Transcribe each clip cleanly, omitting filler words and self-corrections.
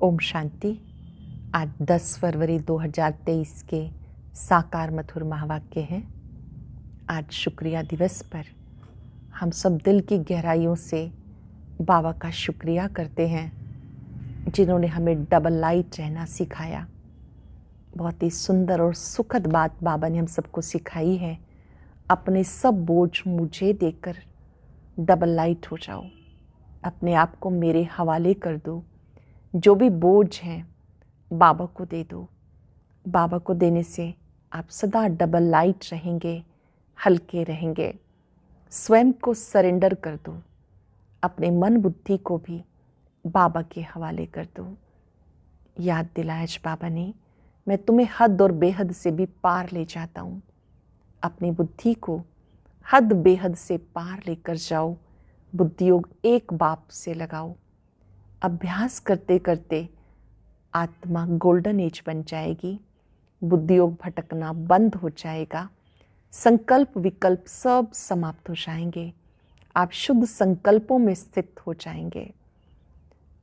ओम शांति। आज 10 फरवरी 2023 के साकार मधुर महावाक्य हैं। आज शुक्रिया दिवस पर हम सब दिल की गहराइयों से बाबा का शुक्रिया करते हैं जिन्होंने हमें डबल लाइट रहना सिखाया। बहुत ही सुंदर और सुखद बात बाबा ने हम सबको सिखाई है। अपने सब बोझ मुझे देकर डबल लाइट हो जाओ, अपने आप को मेरे हवाले कर दो। जो भी बोझ हैं बाबा को दे दो। बाबा को देने से आप सदा डबल लाइट रहेंगे, हल्के रहेंगे। स्वयं को सरेंडर कर दो, अपने मन बुद्धि को भी बाबा के हवाले कर दो। याद दिलाया बाबा ने, मैं तुम्हें हद और बेहद से भी पार ले जाता हूँ। अपनी बुद्धि को हद बेहद से पार लेकर जाओ। बुद्धि योग एक बाप से लगाओ। अभ्यास करते करते आत्मा गोल्डन एज बन जाएगी। बुद्धि योग भटकना बंद हो जाएगा। संकल्प विकल्प सब समाप्त हो जाएंगे। आप शुद्ध संकल्पों में स्थित हो जाएंगे।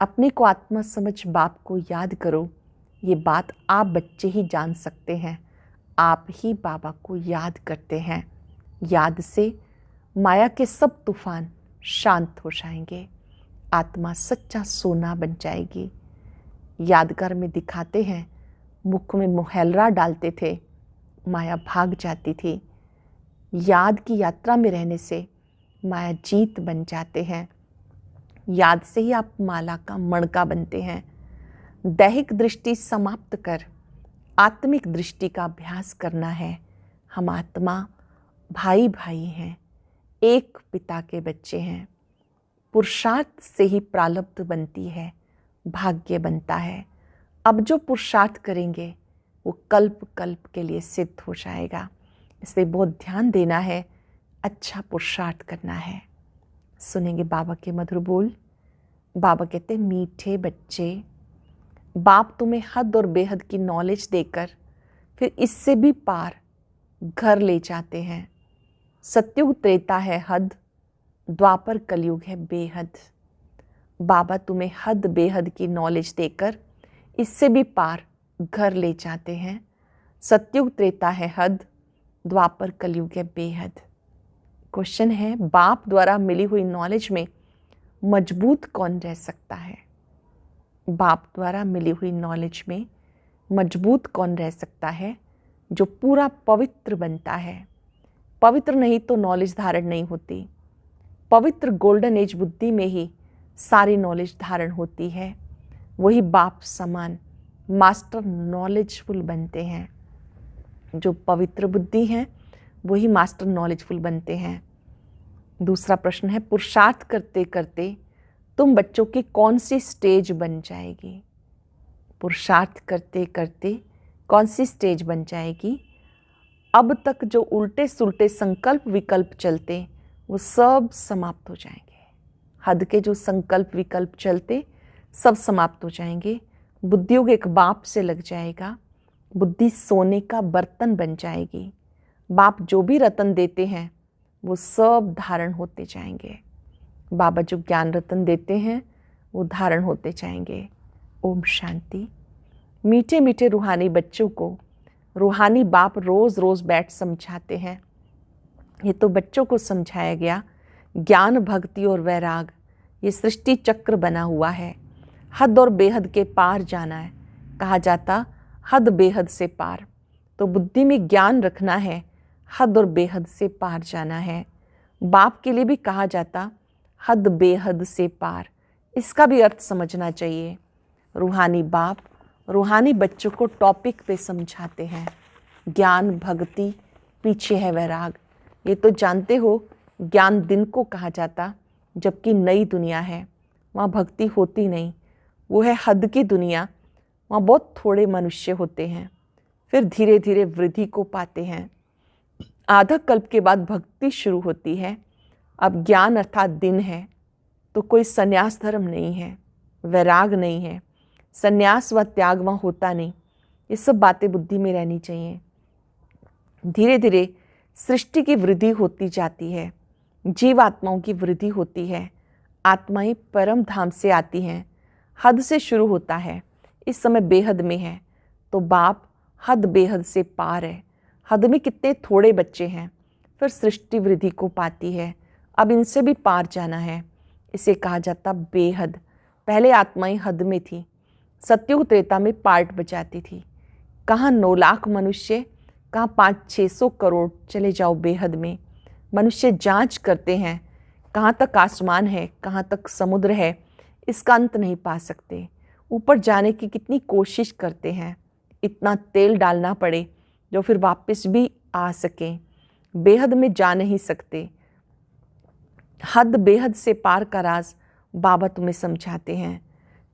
अपने को आत्मा समझ बाप को याद करो। ये बात आप बच्चे ही जान सकते हैं। आप ही बाबा को याद करते हैं। याद से माया के सब तूफान शांत हो जाएंगे। आत्मा सच्चा सोना बन जाएगी। यादगार में दिखाते हैं, मुख में मुहैलरा डालते थे, माया भाग जाती थी। याद की यात्रा में रहने से माया जीत बन जाते हैं। याद से ही आप माला का मणका बनते हैं। दैहिक दृष्टि समाप्त कर आत्मिक दृष्टि का अभ्यास करना है। हम आत्मा भाई भाई हैं, एक पिता के बच्चे हैं। पुरुषार्थ से ही प्रारब्ध बनती है, भाग्य बनता है। अब जो पुरुषार्थ करेंगे वो कल्प कल्प के लिए सिद्ध हो जाएगा। इसलिए बहुत ध्यान देना है, अच्छा पुरुषार्थ करना है। सुनेंगे बाबा के मधुर बोल। बाबा कहते हैं, मीठे बच्चे, बाप तुम्हें हद और बेहद की नॉलेज देकर फिर इससे भी पार घर ले जाते हैं। सतयुग त्रेता है हद, द्वापर कलयुग है बेहद। बाबा तुम्हें हद बेहद की नॉलेज देकर इससे भी पार घर ले जाते हैं। सतयुग त्रेता है हद, द्वापर कलयुग है बेहद। क्वेश्चन है, बाप द्वारा मिली हुई नॉलेज में मजबूत कौन रह सकता है? बाप द्वारा मिली हुई नॉलेज में मजबूत कौन रह सकता है? जो पूरा पवित्र बनता है। पवित्र नहीं तो नॉलेज धारण नहीं होती। पवित्र गोल्डन एज बुद्धि में ही सारी नॉलेज धारण होती है। वही बाप समान मास्टर नॉलेजफुल बनते हैं। जो पवित्र बुद्धि हैं वही मास्टर नॉलेजफुल बनते हैं। दूसरा प्रश्न है, पुरुषार्थ करते करते तुम बच्चों की कौन सी स्टेज बन जाएगी? पुरुषार्थ करते करते कौन सी स्टेज बन जाएगी? अब तक जो उल्टे सुल्टे संकल्प विकल्प चलते वो सब समाप्त हो जाएंगे। हद के जो संकल्प विकल्प चलते सब समाप्त हो जाएंगे। बुद्धियोग एक बाप से लग जाएगा। बुद्धि सोने का बर्तन बन जाएगी। बाप जो भी रतन देते हैं वो सब धारण होते जाएंगे। बाबा जो ज्ञान रतन देते हैं वो धारण होते जाएंगे। ओम शांति। मीठे मीठे रूहानी बच्चों को रूहानी बाप रोज़ रोज़ बैठ समझाते हैं। ये तो बच्चों को समझाया गया। ज्ञान भक्ति और वैराग ये सृष्टि चक्र बना हुआ है। हद और बेहद के पार जाना है। कहा जाता हद बेहद से पार। तो बुद्धि में ज्ञान रखना है, हद और बेहद से पार जाना है। बाप के लिए भी कहा जाता हद बेहद से पार। इसका भी अर्थ समझना चाहिए। रूहानी बाप रूहानी बच्चों को टॉपिक पे समझाते हैं। ज्ञान भक्ति, पीछे है वैराग। ये तो जानते हो, ज्ञान दिन को कहा जाता जबकि नई दुनिया है, वहाँ भक्ति होती नहीं। वो है हद की दुनिया, वहाँ बहुत थोड़े मनुष्य होते हैं। फिर धीरे धीरे वृद्धि को पाते हैं। आधा कल्प के बाद भक्ति शुरू होती है। अब ज्ञान अर्थात दिन है तो कोई संन्यास धर्म नहीं है, वैराग नहीं है, संन्यास व त्याग वहाँ होता नहीं। ये सब बातें बुद्धि में रहनी चाहिए। धीरे धीरे सृष्टि की वृद्धि होती जाती है। जीव आत्माओं की वृद्धि होती है। आत्माएं परम धाम से आती हैं। हद से शुरू होता है, इस समय बेहद में है, तो बाप हद बेहद से पार है। हद में कितने थोड़े बच्चे हैं, फिर सृष्टि वृद्धि को पाती है, अब इनसे भी पार जाना है। इसे कहा जाता बेहद। पहले आत्माएं हद में थी, सतयुग त्रेता में पार्ट बजाती थी। कहाँ 9 लाख मनुष्य, कहाँ 500-600 करोड़, चले जाओ बेहद में। मनुष्य जांच करते हैं, कहाँ तक आसमान है, कहाँ तक समुद्र है, इसका अंत नहीं पा सकते। ऊपर जाने की कितनी कोशिश करते हैं, इतना तेल डालना पड़े जो फिर वापस भी आ सकें, बेहद में जा नहीं सकते। हद बेहद से पार का राज बाबा तुम्हें समझाते हैं।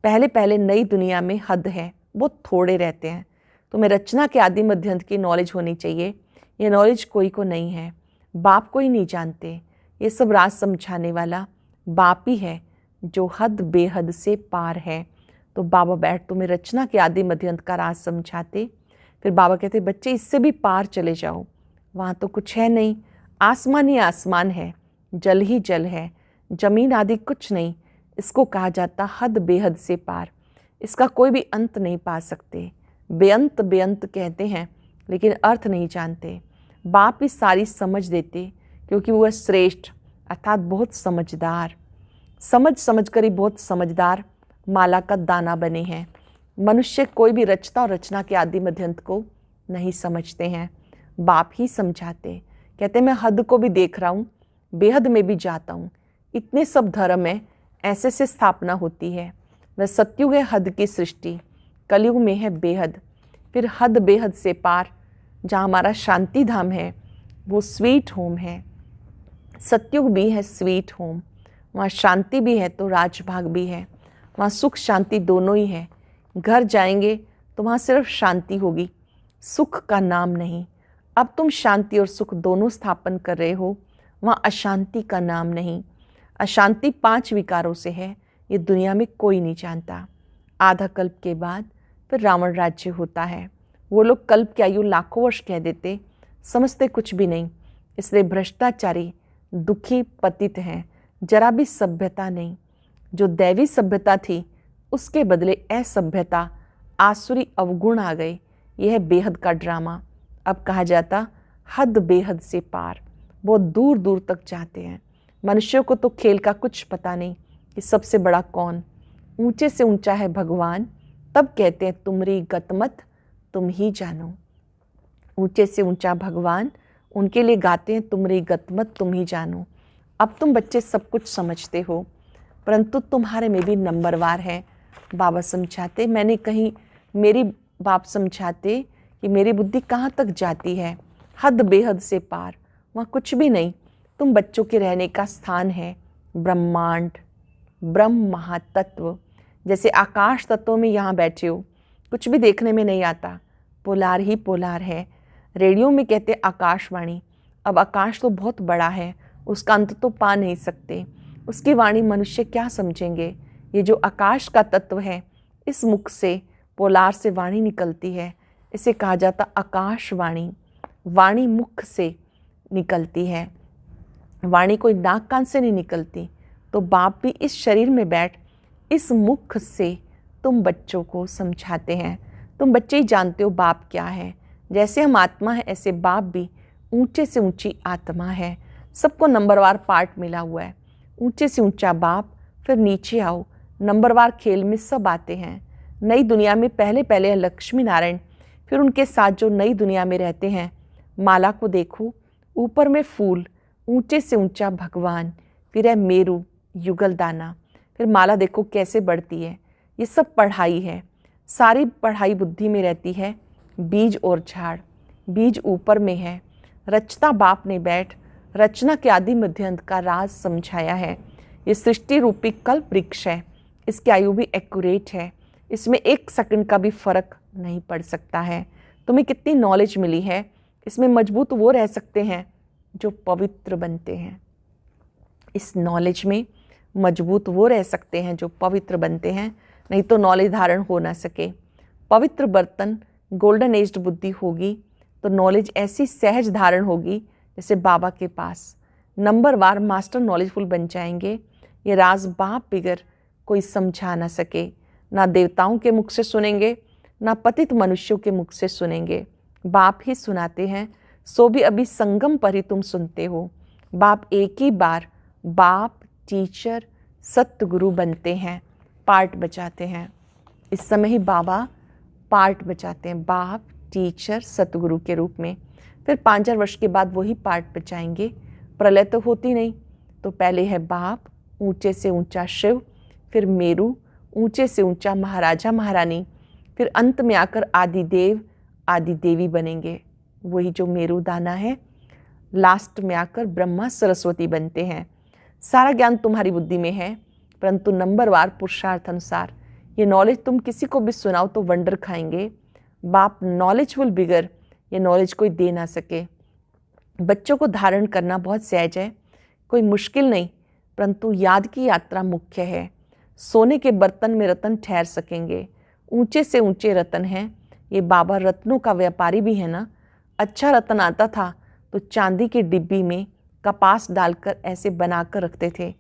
पहले पहले नई दुनिया में हद है, बहुत थोड़े रहते हैं। तुम्हें रचना के आदि मध्य अंत की नॉलेज होनी चाहिए। ये नॉलेज कोई को नहीं है, बाप को ही नहीं जानते। ये सब राज समझाने वाला बाप ही है जो हद बेहद से पार है। तो बाबा बैठ तुम्हें रचना के आदि मध्य अंत का राज समझाते। फिर बाबा कहते बच्चे इससे भी पार चले जाओ, वहाँ तो कुछ है नहीं, आसमान ही आसमान है, जल ही जल है, जमीन आदि कुछ नहीं। इसको कहा जाता हद बेहद से पार। इसका कोई भी अंत नहीं पा सकते। बेअंत बेअंत कहते हैं लेकिन अर्थ नहीं जानते। बाप ही सारी समझ देते, क्योंकि वह श्रेष्ठ अर्थात बहुत समझदार, समझ कर ही बहुत समझदार माला का दाना बने हैं। मनुष्य कोई भी रचता और रचना के आदि मध्यंत को नहीं समझते हैं, बाप ही समझाते। कहते मैं हद को भी देख रहा हूँ, बेहद में भी जाता हूँ। इतने सब धर्म है, ऐसे से स्थापना होती है। वह सतयुग है हद की सृष्टि, कलयुग में है बेहद। फिर हद बेहद से पार जहाँ हमारा शांति धाम है, वो स्वीट होम है। सतयुग भी है स्वीट होम, वहाँ शांति भी है तो राजभाग भी है। वहाँ सुख शांति दोनों ही है। घर जाएंगे तो वहाँ सिर्फ शांति होगी, सुख का नाम नहीं। अब तुम शांति और सुख दोनों स्थापन कर रहे हो, वहाँ अशांति का नाम नहीं। अशांति 5 विकारों से है, ये दुनिया में कोई नहीं जानता। आधा कल्प के बाद फिर रावण राज्य होता है। वो लोग कल्प की आयु लाखों वर्ष कह देते, समझते कुछ भी नहीं। इसलिए भ्रष्टाचारी दुखी पतित हैं, जरा भी सभ्यता नहीं। जो दैवी सभ्यता थी उसके बदले असभ्यता, आसुरी अवगुण आ गए। यह है बेहद का ड्रामा। अब कहा जाता हद बेहद से पार, बहुत दूर दूर तक जाते हैं। मनुष्यों को तो खेल का कुछ पता नहीं कि सबसे बड़ा कौन, ऊंचे से ऊंचा है भगवान। तब कहते हैं तुमरी गतमत तुम ही जानो। ऊंचे से ऊंचा भगवान, उनके लिए गाते हैं तुमरी गतमत तुम ही जानो। अब तुम बच्चे सब कुछ समझते हो, परंतु तुम्हारे में भी नंबरवार है। बाबा समझाते, मैंने कहीं मेरी बाप समझाते कि मेरी बुद्धि कहाँ तक जाती है, हद बेहद से पार, वहाँ कुछ भी नहीं। तुम बच्चों के रहने का स्थान है ब्रह्मांड, ब्रह्म महातत्व। जैसे आकाश तत्वों में यहाँ बैठे हो, कुछ भी देखने में नहीं आता, पोलार ही पोलार है। रेडियो में कहते आकाशवाणी। अब आकाश तो बहुत बड़ा है, उसका अंत तो पा नहीं सकते, उसकी वाणी मनुष्य क्या समझेंगे। ये जो आकाश का तत्व है, इस मुख से पोलार से वाणी निकलती है, इसे कहा जाता आकाशवाणी। वाणी मुख से निकलती है, वाणी कोई नाक कान से नहीं निकलती। तो बाप भी इस शरीर में बैठ इस मुख से तुम बच्चों को समझाते हैं। तुम बच्चे ही जानते हो बाप क्या है। जैसे हम आत्मा है, ऐसे बाप भी ऊंचे से ऊंची आत्मा है। सबको नंबरवार पार्ट मिला हुआ है। ऊंचे से ऊंचा बाप, फिर नीचे आओ, नंबरवार खेल में सब आते हैं। नई दुनिया में पहले पहले लक्ष्मी नारायण, फिर उनके साथ जो नई दुनिया में रहते हैं। माला को देखो, ऊपर में फूल, ऊंचे से ऊंचा भगवान, फिर है मेरू युगल दाना। फिर माला देखो कैसे बढ़ती है। ये सब पढ़ाई है, सारी पढ़ाई बुद्धि में रहती है। बीज और झाड़, बीज ऊपर में है। रचता बाप ने बैठ रचना के आदि मध्यांत का राज समझाया है। ये सृष्टि रूपी कल्प वृक्ष है, इसकी आयु भी एक्यूरेट है, इसमें 1 सेकंड का भी फर्क नहीं पड़ सकता है। तुम्हें कितनी नॉलेज मिली है, इसमें मजबूत वो रह सकते हैं जो पवित्र बनते हैं। इस नॉलेज में मजबूत वो रह सकते हैं जो पवित्र बनते हैं, नहीं तो नॉलेज धारण हो ना सके। पवित्र बर्तन गोल्डन एज्ड बुद्धि होगी तो नॉलेज ऐसी सहज धारण होगी जैसे बाबा के पास। नंबरवार मास्टर नॉलेजफुल बन जाएंगे। ये राज बाप बिगर कोई समझा ना सके। ना देवताओं के मुख से सुनेंगे, ना पतित मनुष्यों के मुख से सुनेंगे। बाप ही सुनाते हैं, सो भी अभी संगम पर ही तुम सुनते हो। बाप एक ही बार बाप, टीचर, सतगुरु बनते हैं, पार्ट बचाते हैं। इस समय ही बाबा पार्ट बचाते हैं, बाप, टीचर, सतगुरु के रूप में। फिर 5,000 वर्ष के बाद वही पार्ट बचाएंगे। प्रलय तो होती नहीं, तो पहले है बाप, ऊंचे से ऊंचा शिव, फिर मेरु, ऊंचे से ऊंचा महाराजा महारानी, फिर अंत में आकर आदिदेव आदि देवी बनेंगे। वही जो मेरु दाना है, लास्ट में आकर ब्रह्मा सरस्वती बनते हैं। सारा ज्ञान तुम्हारी बुद्धि में है, परंतु नंबरवार पुरुषार्थ अनुसार ये नॉलेज तुम किसी को भी सुनाओ तो वंडर खाएंगे। बाप नॉलेजफुल बिगर, ये नॉलेज कोई दे ना सके। बच्चों को धारण करना बहुत सहज है, कोई मुश्किल नहीं, परंतु याद की यात्रा मुख्य है। सोने के बर्तन में रतन ठहर सकेंगे, ऊंचे से ऊंचे रतन हैं। ये बाबा रत्नों का व्यापारी भी है ना। अच्छा रतन आता था तो चांदी की डिब्बी में कपास डालकर ऐसे बनाकर रखते थे,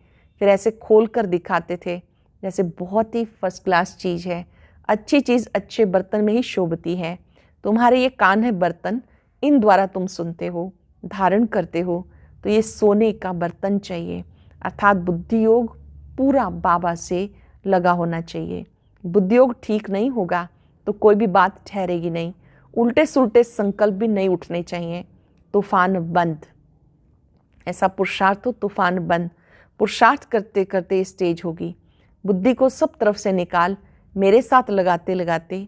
फिर ऐसे खोल कर दिखाते थे जैसे बहुत ही फर्स्ट क्लास चीज़ है। अच्छी चीज़ अच्छे बर्तन में ही शोभती है। तुम्हारे ये कान है बर्तन, इन द्वारा तुम सुनते हो, धारण करते हो, तो ये सोने का बर्तन चाहिए, अर्थात बुद्धि योग पूरा बाबा से लगा होना चाहिए। बुद्धि योग ठीक नहीं होगा तो कोई भी बात ठहरेगी नहीं, उल्टे सुल्टे संकल्प भी नहीं उठने चाहिए। तूफान बंद, ऐसा पुरुषार्थ हो, तूफान बंद। पुरुषार्थ करते करते स्टेज होगी। बुद्धि को सब तरफ से निकाल, मेरे साथ लगाते लगाते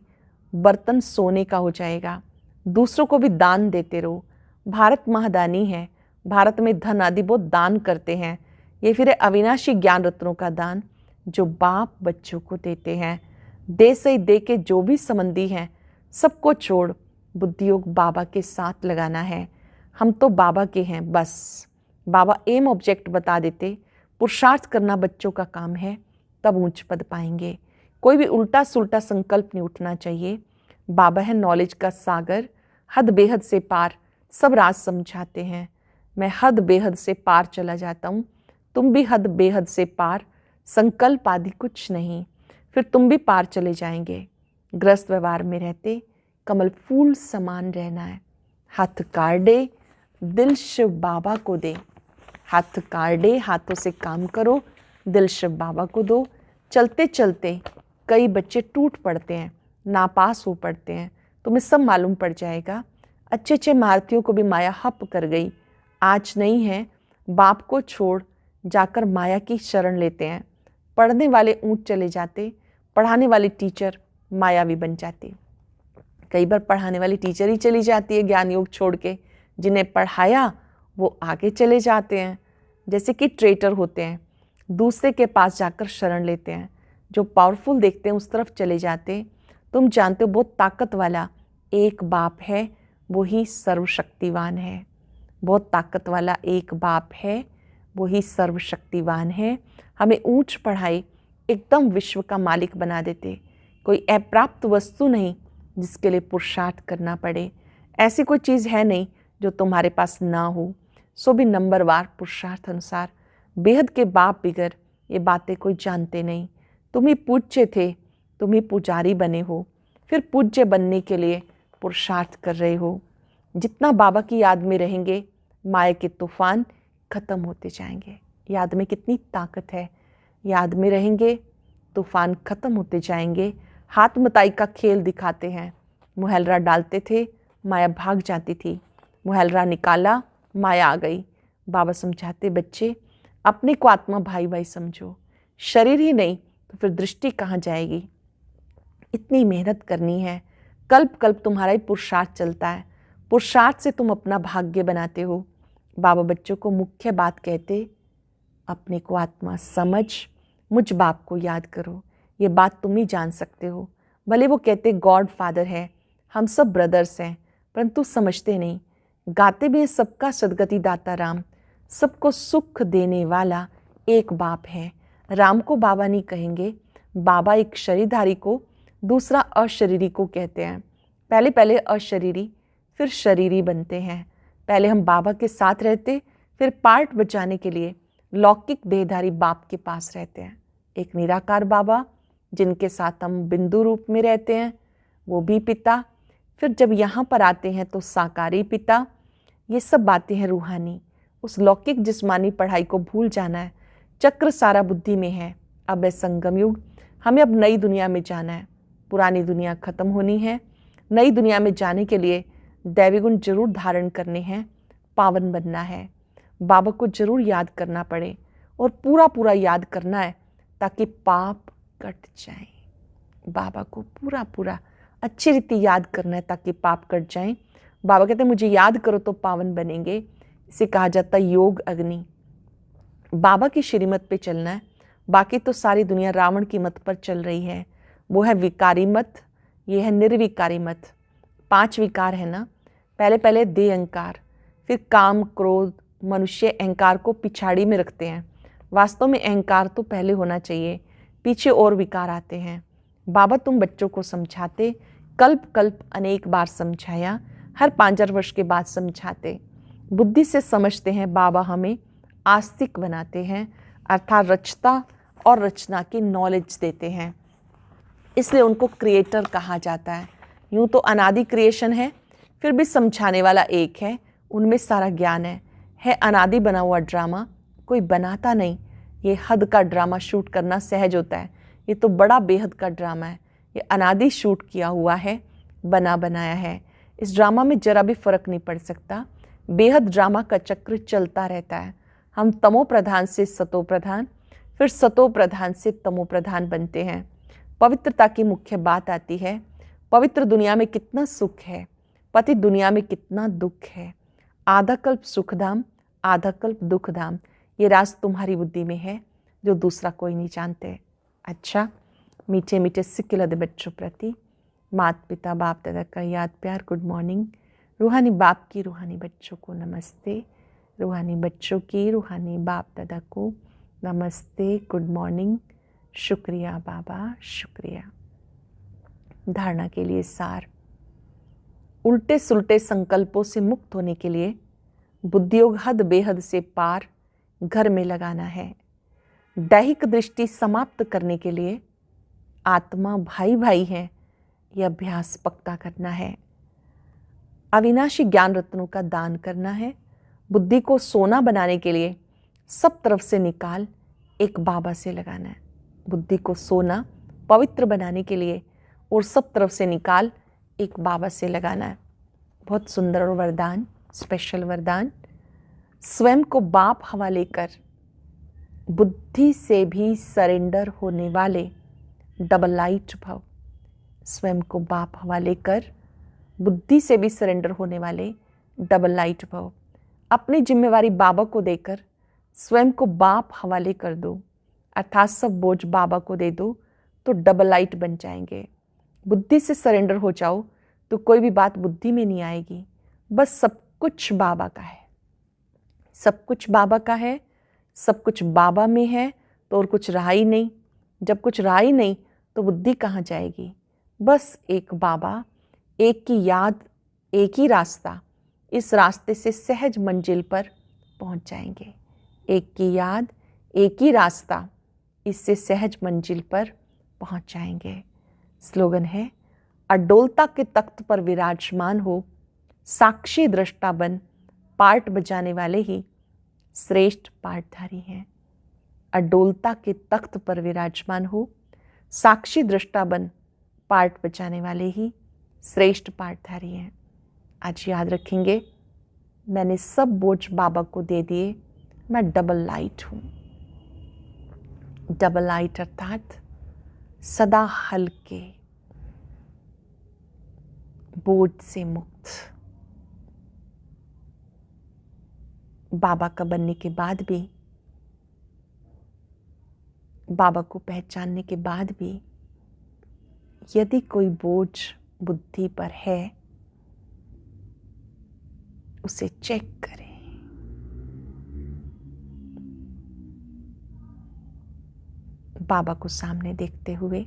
बर्तन सोने का हो जाएगा। दूसरों को भी दान देते रहो। भारत महादानी है, भारत में धन आदि बहुत दान करते हैं। ये फिर अविनाशी ज्ञान रत्नों का दान जो बाप बच्चों को देते हैं। दे से दे के जो भी संबंधी हैं सबको छोड़ बुद्धि योग बाबा के साथ लगाना है। हम तो बाबा के हैं बस। बाबा एम ऑब्जेक्ट बता देते, पुरुषार्थ करना बच्चों का काम है, तब ऊंच पद पाएंगे। कोई भी उल्टा सुल्टा संकल्प नहीं उठना चाहिए। बाबा है नॉलेज का सागर, हद बेहद से पार, सब राज समझाते हैं। मैं हद बेहद से पार चला जाता हूँ, तुम भी हद बेहद से पार, संकल्प आदि कुछ नहीं, फिर तुम भी पार चले जाएंगे। ग्रस्त व्यवहार में रहते कमल फूल समान रहना है। हाथ काटे, दिल शिव बाबा को दे। हाथ काटे, हाथों से काम करो, दिल शिव बाबा को दो। चलते चलते कई बच्चे टूट पड़ते हैं, नापास हो पड़ते हैं, तुम्हें सब मालूम पड़ जाएगा। अच्छे अच्छे महारथियों को भी माया हप कर गई, आज नहीं है। बाप को छोड़ जाकर माया की शरण लेते हैं। पढ़ने वाले ऊंच चले जाते, पढ़ाने वाली टीचर मायावी बन जाती। कई बार पढ़ाने वाली टीचर ही चली जाती है ज्ञान योग छोड़ के, जिन्हें पढ़ाया वो आगे चले जाते हैं। जैसे कि ट्रेटर होते हैं, दूसरे के पास जाकर शरण लेते हैं, जो पावरफुल देखते हैं उस तरफ चले जाते हैं। तुम जानते हो बहुत ताकत वाला एक बाप है, वही सर्वशक्तिवान है। बहुत ताकत वाला एक बाप है, वही सर्वशक्तिवान है। हमें ऊंच पढ़ाई एकदम विश्व का मालिक बना देते। कोई अप्राप्त वस्तु नहीं जिसके लिए पुरुषार्थ करना पड़े। ऐसी कोई चीज़ है नहीं जो तुम्हारे पास ना हो। सो भी नंबरवार पुरुषार्थ अनुसार बेहद के बाप बिगर ये बातें कोई जानते नहीं। तुम ही पूज्य थे, तुम ही पुजारी बने हो, फिर पूज्य बनने के लिए पुरुषार्थ कर रहे हो। जितना बाबा की याद में रहेंगे, माया के तूफान खत्म होते जाएंगे। याद में कितनी ताकत है। याद में रहेंगे, तूफान खत्म होते जाएंगे। हाथ मताई का खेल दिखाते हैं। मुहलरा डालते थे, माया भाग जाती थी। मुहलरा निकाला, माया आ गई। बाबा समझाते, बच्चे अपने को आत्मा भाई भाई समझो, शरीर ही नहीं तो फिर दृष्टि कहाँ जाएगी। इतनी मेहनत करनी है, कल्प कल्प तुम्हारा ही पुरुषार्थ चलता है। पुरुषार्थ से तुम अपना भाग्य बनाते हो। बाबा बच्चों को मुख्य बात कहते, अपने को आत्मा समझ, मुझ बाप को याद करो। ये बात तुम ही जान सकते हो। भले वो कहते गॉड फादर है, हम सब ब्रदर्स हैं, परंतु समझते नहीं। गाते भी हैं सबका सदगति दाता राम, सबको सुख देने वाला एक बाप है। राम को बाबा नहीं कहेंगे। बाबा एक शरीरधारी को, दूसरा अशरीरी को कहते हैं। पहले पहले अशरीरी, फिर शरीरी बनते हैं। पहले हम बाबा के साथ रहते, फिर पार्ट बचाने के लिए लौकिक देहधारी बाप के पास रहते हैं। एक निराकार बाबा, जिनके साथ हम बिंदु रूप में रहते हैं वो भी पिता, फिर जब यहाँ पर आते हैं तो साकारी पिता। ये सब बातें हैं रूहानी। उस लौकिक जिस्मानी पढ़ाई को भूल जाना है। चक्र सारा बुद्धि में है। अब है संगम युग, हमें अब नई दुनिया में जाना है। पुरानी दुनिया खत्म होनी है। नई दुनिया में जाने के लिए दैवी गुण जरूर धारण करने हैं, पावन बनना है। बाबा को जरूर याद करना पड़े और पूरा पूरा याद करना है ताकि पाप कट जाए। बाबा को पूरा पूरा अच्छी रीति याद करना है ताकि पाप कट जाए। बाबा कहते हैं मुझे याद करो तो पावन बनेंगे। इसे कहा जाता है योग अग्नि। बाबा की श्रीमत पे चलना है। बाकी तो सारी दुनिया रावण की मत पर चल रही है। वो है विकारी मत, ये है निर्विकारी मत। 5 विकार है ना। पहले पहले देह अहंकार, फिर काम क्रोध। मनुष्य अहंकार को पिछाड़ी में रखते हैं। वास्तव में अहंकार तो पहले होना चाहिए, पीछे और विकार आते हैं। बाबा तुम बच्चों को समझाते, कल्प कल्प अनेक बार समझाया, हर 5,000 वर्ष के बाद समझाते। बुद्धि से समझते हैं। बाबा हमें आस्तिक बनाते हैं, अर्थात रचता और रचना की नॉलेज देते हैं। इसलिए उनको क्रिएटर कहा जाता है। यूँ तो अनादि क्रिएशन है, फिर भी समझाने वाला एक है। उनमें सारा ज्ञान है अनादि बना हुआ ड्रामा, कोई बनाता नहीं। ये हद का ड्रामा शूट करना सहज होता है, ये तो बड़ा बेहद का ड्रामा है। ये अनादि शूट किया हुआ है, बना बनाया है। इस ड्रामा में जरा भी फर्क नहीं पड़ सकता। बेहद ड्रामा का चक्र चलता रहता है। हम तमो प्रधान से सतो प्रधान, फिर सतो प्रधान से तमो प्रधान बनते हैं। पवित्रता की मुख्य बात आती है। पवित्र दुनिया में कितना सुख है, पति दुनिया में कितना दुख है। आधा कल्प सुखधाम, आधा कल्प दुखधाम। ये राज तुम्हारी बुद्धि में है जो दूसरा कोई नहीं जानते। अच्छा, मीठे मीठे सिक्किलद बच्चों प्रति माता पिता बाप दादा का याद प्यार, गुड मॉर्निंग। रूहानी बाप की रूहानी बच्चों को नमस्ते, रूहानी बच्चों की रूहानी बाप दादा को नमस्ते, गुड मॉर्निंग। शुक्रिया बाबा, शुक्रिया। धारणा के लिए सार। उल्टे सुलटे संकल्पों से मुक्त होने के लिए बुद्धियोग हद बेहद से पार घर में लगाना है। दैहिक दृष्टि समाप्त करने के लिए आत्मा भाई भाई है, यह अभ्यास पक्का करना है। अविनाशी ज्ञान रत्नों का दान करना है। बुद्धि को सोना बनाने के लिए सब तरफ से निकाल एक बाबा से लगाना है। बुद्धि को सोना पवित्र बनाने के लिए और सब तरफ से निकाल एक बाबा से लगाना है। बहुत सुंदर और वरदान, स्पेशल वरदान। स्वयं को बाप हवाले कर बुद्धि से भी सरेंडर होने वाले डबल लाइट भव। स्वयं को बाप हवाले कर बुद्धि से भी सरेंडर होने वाले डबल लाइट भव। अपनी जिम्मेवारी बाबा को देकर स्वयं को बाप हवाले कर दो, अर्थात सब बोझ बाबा को दे दो तो डबल लाइट बन जाएंगे। बुद्धि से सरेंडर हो जाओ तो कोई भी बात बुद्धि में नहीं आएगी। बस सब कुछ बाबा का है, सब कुछ बाबा का है, सब कुछ बाबा में है तो और कुछ रहा ही नहीं। जब कुछ रहा ही नहीं तो बुद्धि कहाँ जाएगी। बस एक बाबा, एक की याद, एक ही रास्ता। इस रास्ते से सहज मंजिल पर पहुंच जाएंगे। एक की याद, एक ही रास्ता, इससे सहज मंजिल पर पहुंच जाएंगे। स्लोगन है, अडोलता के तख्त पर विराजमान हो, साक्षी दृष्टा बन, पार्ट बजाने वाले ही श्रेष्ठ पाठधारी हैं। अडोलता के तख्त पर विराजमान हो, साक्षी दृष्टा बन, पार्ट बजाने वाले ही श्रेष्ठ पाठधारी हैं। आज याद रखेंगे, मैंने सब बोझ बाबा को दे दिए, मैं डबल लाइट हूँ। डबल लाइट अर्थात सदा हल्के, बोझ से मुक्त। बाबा का बनने के बाद भी, बाबा को पहचानने के बाद भी यदि कोई बोझ बुद्धि पर है उसे चेक करें। बाबा को सामने देखते हुए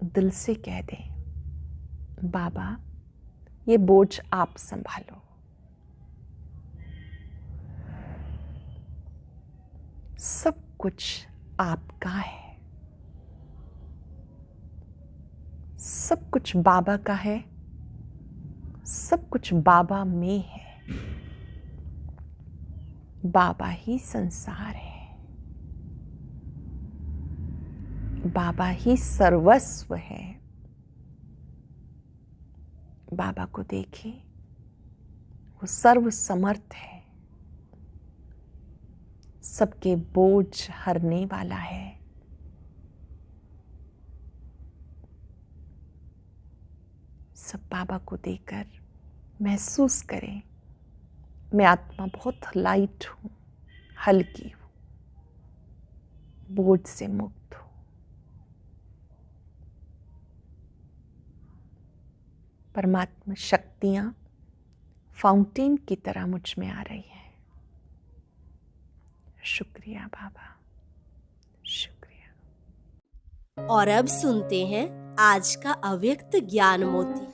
दिल से कह दें, बाबा ये बोझ आप संभालो। सब कुछ आपका है। सब कुछ बाबा का है, सब कुछ बाबा में है। बाबा ही संसार है, बाबा ही सर्वस्व है। बाबा को देखिए, वो सर्व समर्थ है, सबके बोझ हरने वाला है। सब बाबा को देकर महसूस करें, मैं आत्मा बहुत लाइट हूं, हल्की हूं, बोझ से मुक्त हूं। परमात्मा शक्तियां फाउंटेन की तरह मुझ में आ रही है। शुक्रिया बाबा, शुक्रिया। और अब सुनते हैं आज का अव्यक्त ज्ञान मोती।